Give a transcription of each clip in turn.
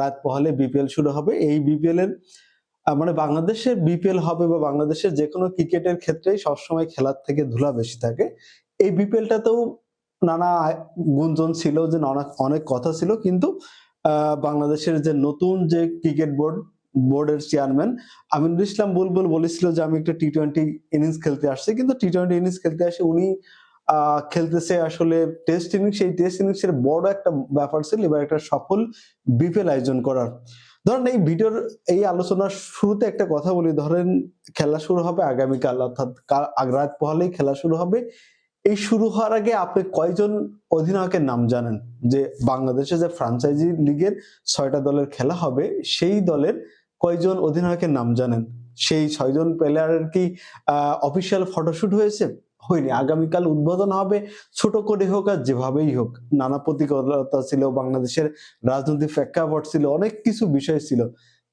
রাত পোহালে বিপিএল শুরু হবে। এই বিপিএল এর মানে বাংলাদেশের বিপিএল হবে বা বাংলাদেশের যেকোনো ক্রিকেটের ক্ষেত্রেই সবসময় খেলার থেকে ধুলা বেশি থাকে। এই বিপিএলটাতেও নানা গুঞ্জন ছিল যে অনেক কথা ছিল, কিন্তু বাংলাদেশের যে নতুন যে ক্রিকেট বোর্ডের চেয়ারম্যান আমিনুল ইসলাম বুলবুল বলেছিল যে আমি একটা টি-20 ইনিংস খেলতে আসছি, কিন্তু টি-20 ইনিংস খেলতে আসে উনি খেলতেছে আসলে টেস্ট ইনিংস। সেই টেস্ট ইনিংসের বড় একটা ব্যাপার ছিল এবার একটা সফল বিপিএল আয়োজন করার। ধরেন এই ভিডিওর এই আলোচনার শুরুতে একটা কথা বলি, ধরেন খেলা শুরু হবে আগামীকাল, অর্থাৎ রাত পোহালেই খেলা শুরু হবে। এই শুরু হওয়ার আগে আপনি কয়জন অধিনায়কের নাম জানেন? যে বাংলাদেশে যে ফ্র্যাঞ্চাইজি লিগের ৬টা দলের খেলা হবে সেই দলের কয়জন অধিনায়কের নাম জানেন? সেই ৬ জন প্লেয়ারের কি অফিসিয়াল ফটোশুট হয়েছে? হয়নি। আগামীকাল উদ্বোধন হবে, ছোট করে হোক আর যেভাবেই হোক। নানা প্রতিকূলতা ছিল, বাংলাদেশের রাজনৈতিক প্রেক্ষাপট ছিল, অনেক কিছু বিষয় ছিল।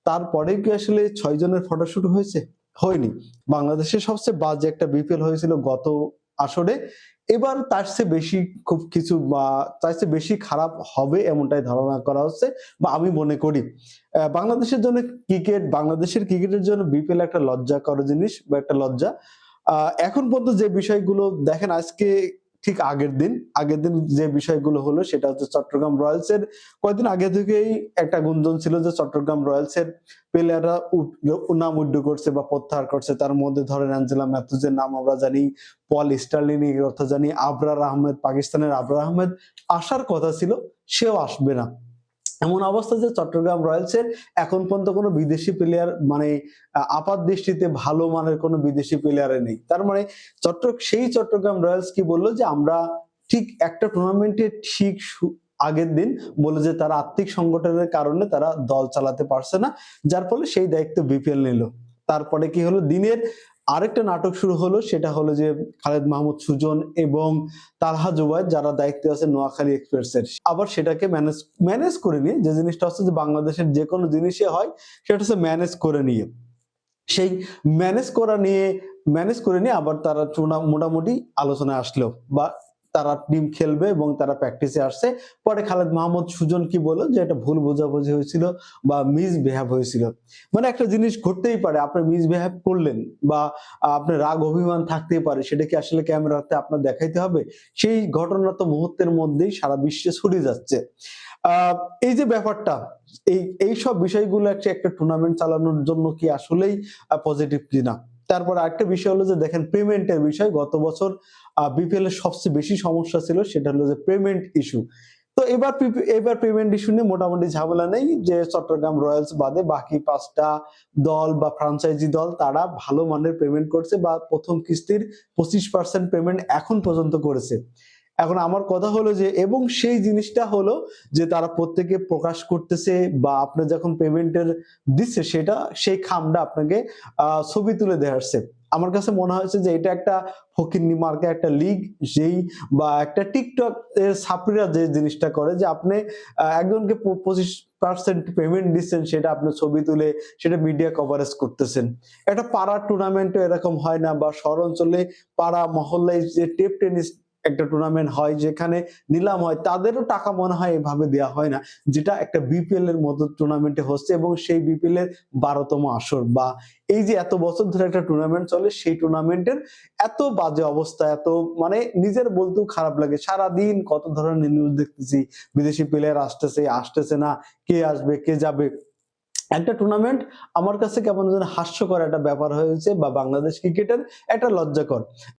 তারপরে কি আসলে ৬ জনের ফটোশুট হয়েছে? হয়নি। বাংলাদেশের সবচেয়ে বাজে একটা বিপিএল হয়েছিল গত আসরে। এবার তার চেয়ে বেশি খুব কিছু বা তার চেয়ে বেশি খারাপ হবে এমনটাই ধারণা করা হচ্ছে বা আমি মনে করি। বাংলাদেশের জন্য বাংলাদেশের ক্রিকেটের জন্য বিপিএল একটা লজ্জাকর জিনিস বা একটা লজ্জা। এখন পর্যন্ত যে বিষয়গুলো দেখেন, আজকে ঠিক আগের দিন যে বিষয়গুলো হলো সেটা হচ্ছে চট্টগ্রাম রয়্যালস এর কয়েকদিন আগে থেকেই একটা গুঞ্জন ছিল যে চট্টগ্রাম রয়্যালস এর প্লেয়াররা নাম উইথড্র করছে বা প্রত্যাহার করছে। তার মধ্যে ধরেন অ্যাঞ্জেলা ম্যাথুজের নাম আমরা জানি, পল স্টার্লিং এর কথা জানি, আবরার আহমেদ, পাকিস্তানের আবরার আহমেদ আসার কথা ছিল, সেও আসবে না। এমন অবস্থা যে চট্টগ্রাম রয়্যালস এর এখন পর্যন্ত কোনো বিদেশি প্লেয়ার মানে আপাত দৃষ্টিতে ভালো মানের কোনো বিদেশি প্লেয়ার নেই। তার মানে সেই চট্টগ্রাম রয়্যালস কি বললো যে আমরা ঠিক একটা টুর্নামেন্টে ঠিক আগের দিন বলে যে তারা আর্থিক সংকটের কারণে তারা দল চালাতে পারছে না, যার ফলে সেই দায়িত্ব বিপিএল নিল। তারপরে কি হলো, দিনের আরেকটা নাটক শুরু হলো, সেটা হলো যে খালেদ মাহমুদ সুজন এবং তালহা জুবায়ের যারা দায়িত্বে আছে নোয়াখালী এক্সপ্রেসের, আবার সেটাকে ম্যানেজ করে নিয়ে, যে জিনিসটা হচ্ছে যে বাংলাদেশের যে কোনো জিনিসই হয় সেটা হচ্ছে ম্যানেজ করে নিয়ে, সেই ম্যানেজ করে নিয়ে আবার তারা মোটামুটি আলোচনায় আসলো বা তারা টিম খেলবে এবং তারা প্র্যাকটিসে আসছে। পরে খালেদ মাহমুদ সুজন কি বলল যে এটা ভুল বোঝাবুঝি হয়েছিল বা মিসবিহেভ হয়েছিল। মানে একটা জিনিস ঘটতেই পারে, আপনি মিসবিহেভ করলেন বা আপনার রাগ অভিমান থাকতেই পারে, সেটা কি আসলে ক্যামেরাতে আপনার দেখাইতে হবে? সেই ঘটনা তো মুহূর্তের মধ্যেই সারা বিশ্বে ছড়িয়ে যাচ্ছে। এই যে ব্যাপারটা, এই সব বিষয়গুলো একটা টুর্নামেন্ট চালানোর জন্য কি আসলেই পজিটিভ কিনা। তারপর আরেকটা বিষয় হলো যে দেখেন পেমেন্টের বিষয়, গত বছর বিপিএল এর সবচেয়ে বেশি সমস্যা ছিল সেটা হলো যে পেমেন্ট ইস্যু। তো এবার পেমেন্ট ইস্যু নিয়ে মোটামুটি ঝামেলা নেই, যে চট্টগ্রাম রয়্যালস বাদে বাকি 5টা দল বা ফ্র্যাঞ্চাইজি দল তারা ভালো মানের পেমেন্ট করছে বা প্রথম কিস্তির 25% পেমেন্ট এখন পর্যন্ত করেছে। এখন আমার কথা হলো যে, এবং সেই জিনিসটা হলো যে তারা প্রত্যেকে প্রকাশ করতেছে বা আপনি যখন পেমেন্টের দিচ্ছে সেটা সেই খামটা আপনাকে ছবি তুলে দেখাচ্ছে। আমার কাছে মনে হয়েছে যে এটা একটা ফকিন্নি মার্কা একটা লিগ, যেই বা একটা টিকটক এর ছাত্রীরা যে জিনিসটা করে যে আপনি একজনকে 25% পেমেন্ট দিচ্ছেন, সেটা আপনি ছবি তুলে সেটা মিডিয়া কভারেজ করতেছেন। একটা পাড়ার টুর্নামেন্টও এরকম হয় না, বা শহর অঞ্চলে পাড়া মহল্লায় যে টেপ টেনিস একটা টুর্নামেন্ট হয় যেখানে নিলাম হয়, তাদেরও টাকা মনে হয় এভাবে দেওয়া হয় না, যেটা একটা বিপিএল এর মতো টুর্নামেন্টে হচ্ছে, এবং সেই বিপিএল এর 12তম আসর বা এই যে এত বছর ধরে একটা টুর্নামেন্ট চলে সেই টুর্নামেন্টের এত বাজে অবস্থা, এত মানে নিজের বলতেও খারাপ লাগে। সারাদিন কত ধরনের নিউজ দেখতেছি, বিদেশি প্লেয়ার আসতেছে না, কে আসবে কে যাবে। একটা টুর্নামেন্ট আমার কাছে কেমন যেন হাস্যকর একটা ব্যাপার হয়েছে বা বাংলাদেশ ক্রিকেটের একটা লজ্জাকর।